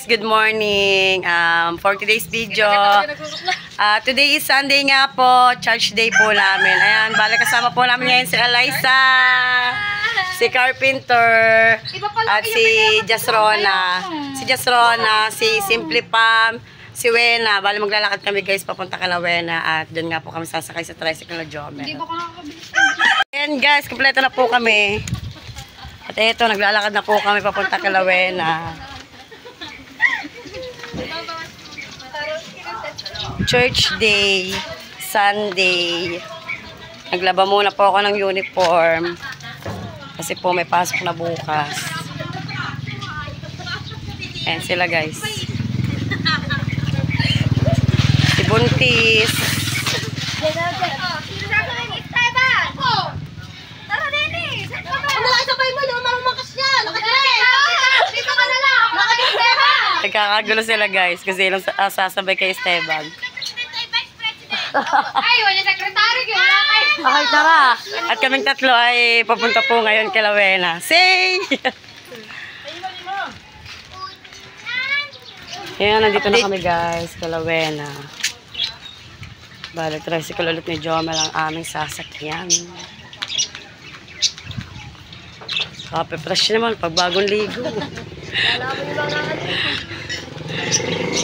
guys, good morning. For today's video, today is Sunday nga po, church day po namin. Ayan, balik kasama po namin ngayon si Eliza, si Carpenter, at si Jasrona. Si Simple Pam, si Wena. Bali maglalakad kami guys, papunta ka na Wena. At doon nga po kami sasakay sa tricycle na Jomel. Ayan guys, kompleto na po kami. At eto, naglalakad na po kami papunta ka na Wena. Church day, Sunday. Naglaba muna po ako ng uniform. Kasi po may pasok na bukas. Ayan sila guys. Si Buntis. Nagkakagulo sila guys kasi ilang sasabay kay Esteban. Ay, wala sekretary ko. Okay, tara. At kaming tatlo ay papunta po ngayon kay Lawena. Say! Ayan, nandito na kami guys kay Lawena. Balik tricycle ulit ni Jomel ang aming sasakyan. Kape fresh naman pag bagong ligo.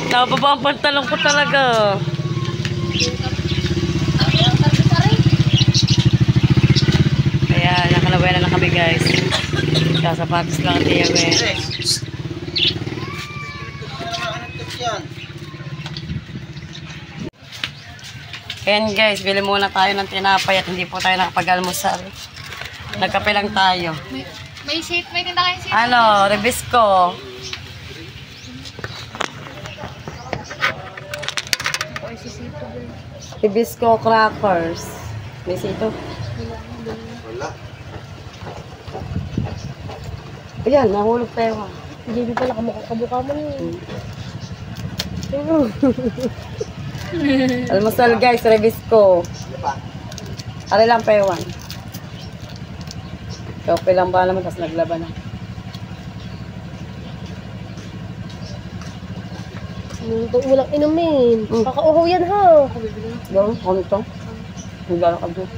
Napaba ang pantalong ko talaga. Kaya nakalawena na kami guys. Sasapatos lang ang tiyawe. Ayan guys, bili muna tayo ng tinapay at hindi po tayo nakapag-almusal. Nagkape lang tayo. May seat, may tinda kayong seat. Ano, Rebisco. Rebisco crackers. May sito? Wala. Ayan, nahulog tayo. Hindi pala kamuka mo yun. Almusal guys, Rebisco. Ari lang pewan. Okay lang ba naman, tapos naglaban na. Walang inumin. Kakauhaw yan ha. Gawin, kami ito. Naglalakad doon.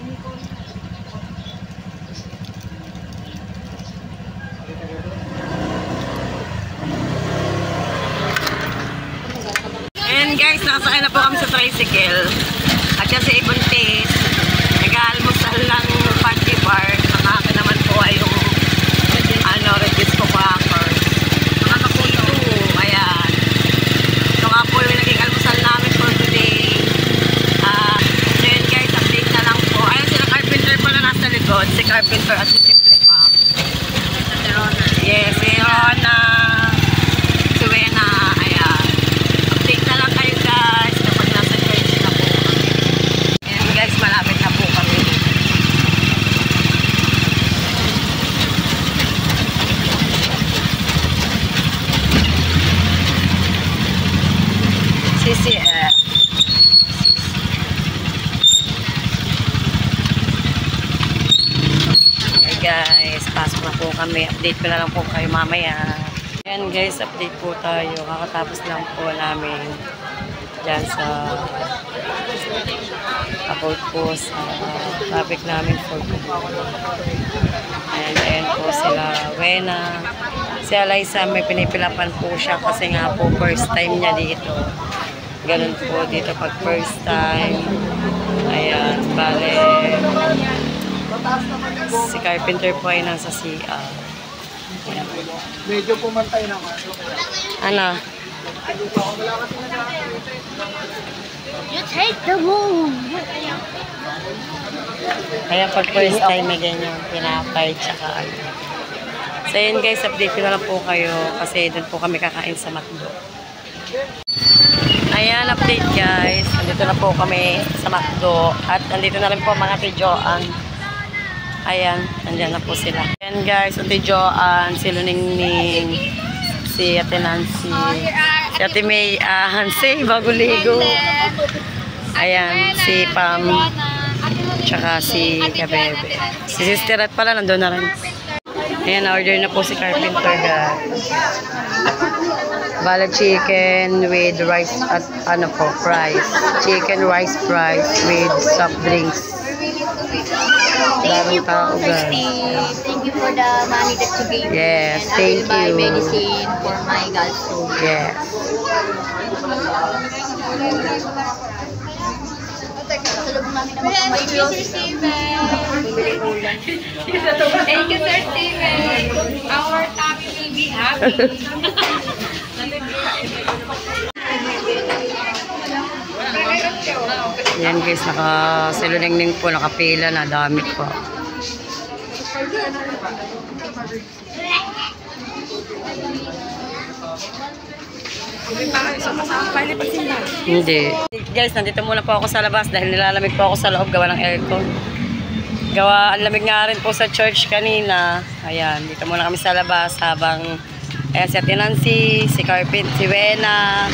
And guys, nakasakay na po kami sa tricycle. At kasi Buntis, nag-aalmusal lang yung party bar. Nakaka naman po ay yung Rebisco crackers. Nakakapunto. Ayan. Ito nga po yung naging almusal namin for today. So yun guys, update na lang po. Ayan sila Carpenter pala nasa likod. Si Carpenter at si Simple Pam. Yes, si Rona. Si Wena. Ayan. Update na lang kayo guys kapag nasa church na po kami. Ayan guys, malapit na po kami. CCF. Okay guys, pasok na po kami. Update ko na lang po kayo mamaya. Ayan guys, update po tayo. Kakatapos lang po namin dyan sa about po sa topic namin for today. Ayan po sila Wena. Si Eliza may pinipilapan po siya kasi nga po first time niya dito. Ganun po dito pag first time. Ayan, bale. Si Carpenter po ay nasa CR. Medyo pumantay naman. Ano? You take the moon. Ayan, pag first time may ganyan, pinapay, tsaka ano. So yun guys, update ko na lang po kayo kasi doon po kami kakain sa McDo. Ayan, update guys. Nandito na po kami sa McDo. At nandito na rin po mga tijoan. Ayan, nandiyan na po sila. Ayan guys, ang tijoan, si Luningning, si Ate Nancy, si Ate May, Hansi, bago ligo. Ayan, si Pam, tsaka si Kabebe. Si Sister at pala, nandun na rin. Ayan, order na po si Carpenter guys. Bala chicken with rice at ano po, fries. Chicken rice fries with soft drinks. Thank you Daming tao, po, Sir guys. Steve. Thank you for the money that you gave me. Yes, And thank I will buy you. medicine for my gallstone. Yes. Salubong namin naman ang may close. Bumili ulam. Thank you, Sir Steven. Our tummy will be happy. Yan guys, naka-siluningning po, nakapila na, dami po. Hindi. Guys, nandito muna po ako sa labas dahil nilalamig po ako sa loob gawa ng aircon. Gawa, ang lamig nga rin po sa church kanina. Ayan, dito muna kami sa labas habang ayan, si Ate Nancy, si Carpet, si Wena,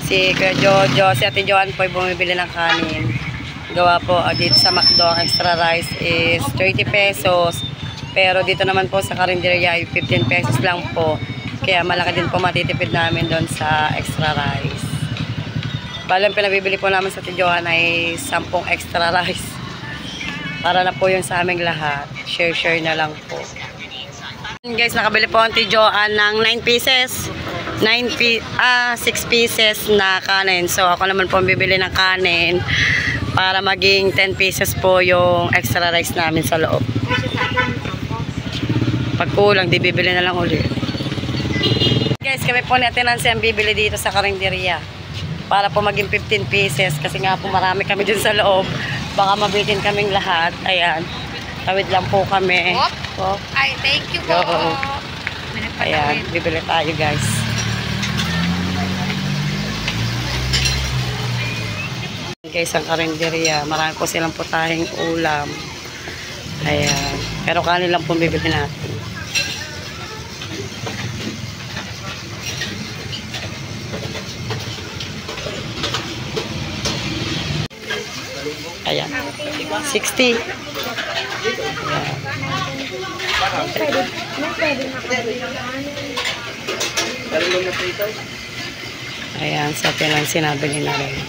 si Kuya Jojo, si Ate Joan po ay bumibili ng kanin. Gawa po dito sa McDo, ang extra rice is 30 pesos. Pero dito naman po sa karinderya ay 15 pesos lang po. Kaya malaki din po matitipid namin doon sa extra rice. Balang pinabibili po namin sa Ate Joan ay 10 extra rice. Para na po yun sa aming lahat. Share-share na lang po. Guys, nakabili po ang Ate Joan ng 9 pieces. 6 pieces na kanin. So, ako naman po ang bibili ng kanin para maging 10 pieces po yung extra rice namin sa loob. Pag kulang, di bibili na lang ulit. Guys, kami po ni Ate Nancy ang bibili dito sa karinderya para po maging 15 pieces kasi nga po marami kami dun sa loob. Baka mabitin kaming lahat. Ayan. Tawid lang po kami. Oh. Ay, thank you po. Ayan, bibili tayo guys. Guys, ang karinderya, marami po silang putahing ulam. Ayan. Pero kanin lang po bibili natin. Ayan. 60. Ayan, sa atin lang sinabili na rin.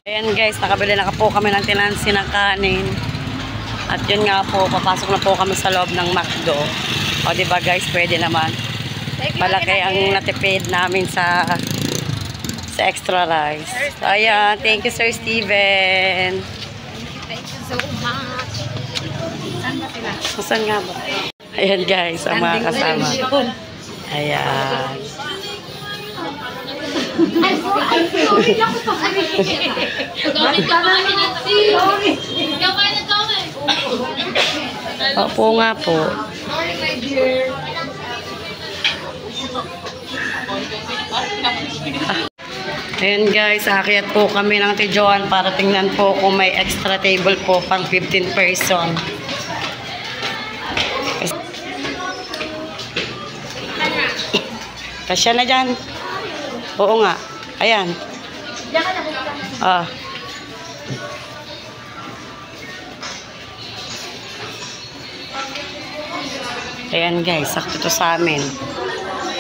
Ayan guys, nakabili na po kami ng tinansi ng kanin. At yun nga po, papasok na po kami sa loob ng McDo. O diba guys, pwede naman. Malaki ang natipid namin sa extra rice. So, ayan, thank you Sir Steven. Thank you so much. Saan ba sila? Saan nga ba? Ayan guys, ang mga kasama. Ayan. Opo nga po. Ayan guys, aakyat po kami ng Ate Joan para tingnan po kung may extra table po pang 15 person. Kasya na dyan. Oo nga. Ayan. Ah. Ayan guys, sakto to sa amin.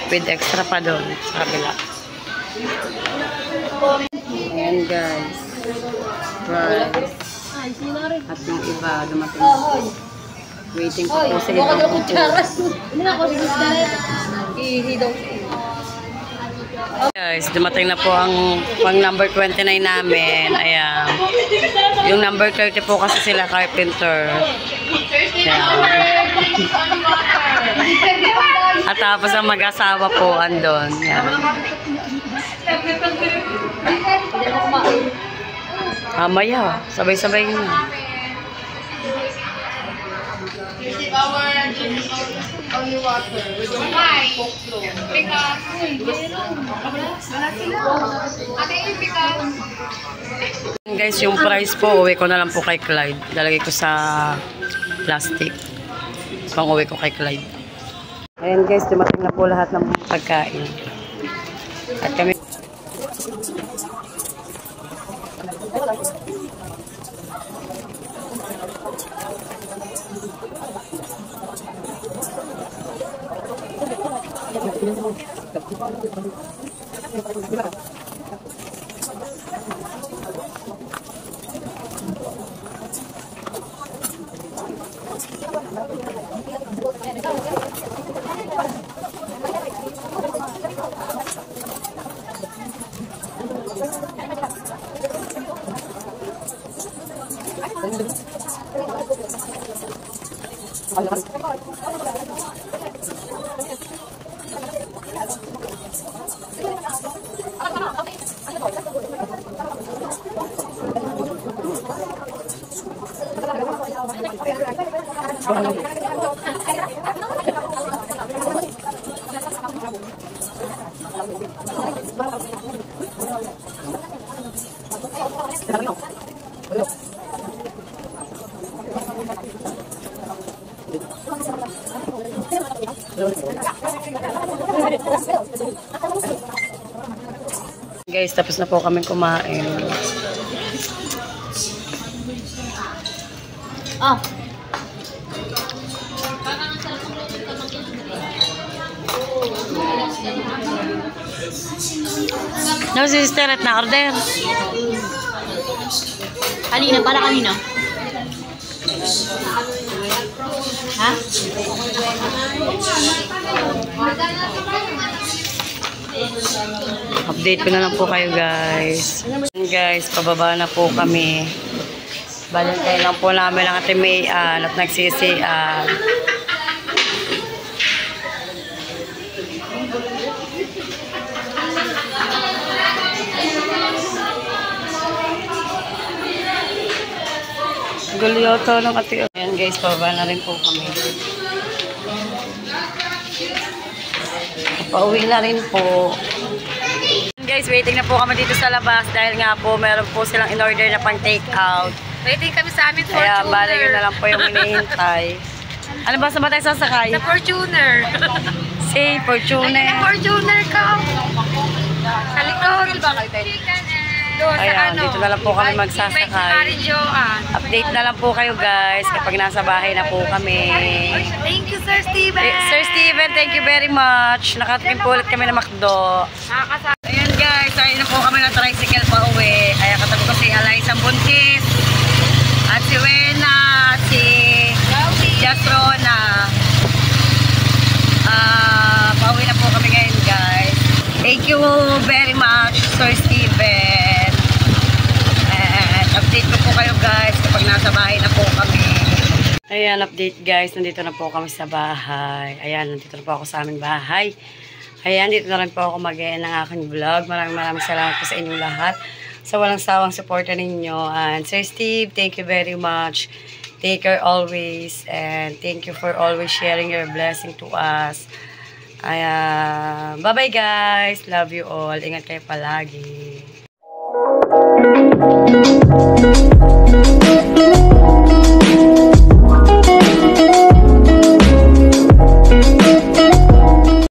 With extra pa doon sa kabila. Ayan guys. Rice. At yung iba dumating. Waiting pa po sa ibang kumpos. Guys, dumating na po ang pang number 29 namin. Ayan. Yung number 30 po kasi sila carpenter. Ayan. At tapos ang mag-asawa po andon. Ayan. Mamaya, sabay-sabay yun. Receive our only water. Why? Because, ate yung because, Guys, yung price po, uwi ko na lang po kay Clyde. Lalagay ko sa plastic. Pang uwi ko kay Clyde. Ayan guys, dumating na po lahat ng pagkain. At kami... Guys, tapos na po kami kumain. Ah. No, sister, at na-order. Kanina, para kanina. Ha? Update ko na lang po kayo guys. Guys, pababa na po kami. Balantay lang po namin ang Ate Mayan at nagsisian. Gulyoto ng Ate. Ayan guys, pababa na rin po kami. Pauwi na rin po. Guys, waiting na po kami dito sa labas dahil nga po meron po silang in-order na pang take out. waiting kami sa amin Fortuner. Kaya bali yun na lang po yung hinihintay. Ano ba sa tayo sasakay? Sa Fortuner. Si Fortuner. Fortuner ka. Sa likod. Doon sa Ayan, ano. dito na lang po kami magsasakay. Update na lang po kayo guys kapag nasa bahay na po kami. Thank you, Sir Steven. Sir Steven, thank you very much. Nakatikim po ulit kami ng McDo. Ayan guys, ayun na po kami ng tricycle pa uwi. Ayan, katabi ko si Eliza Buntis. At si Wena, si Jasrona. Pauwi na po kami ngayon guys. Thank you very much, Sir Steven. And update ko po kayo guys kapag nasa bahay na po kami. Ayan, update guys. Nandito na po kami sa bahay. Ayan, nandito na po ako sa aming bahay. Ayan, dito na rin po ako mag-end ng aking vlog. Maraming salamat po sa inyong lahat. Sa walang sawang suporta ninyo. And Sir Steve, thank you very much. Take care always. And thank you for always sharing your blessing to us. Ayan. Bye-bye guys. Love you all. Ingat kayo palagi.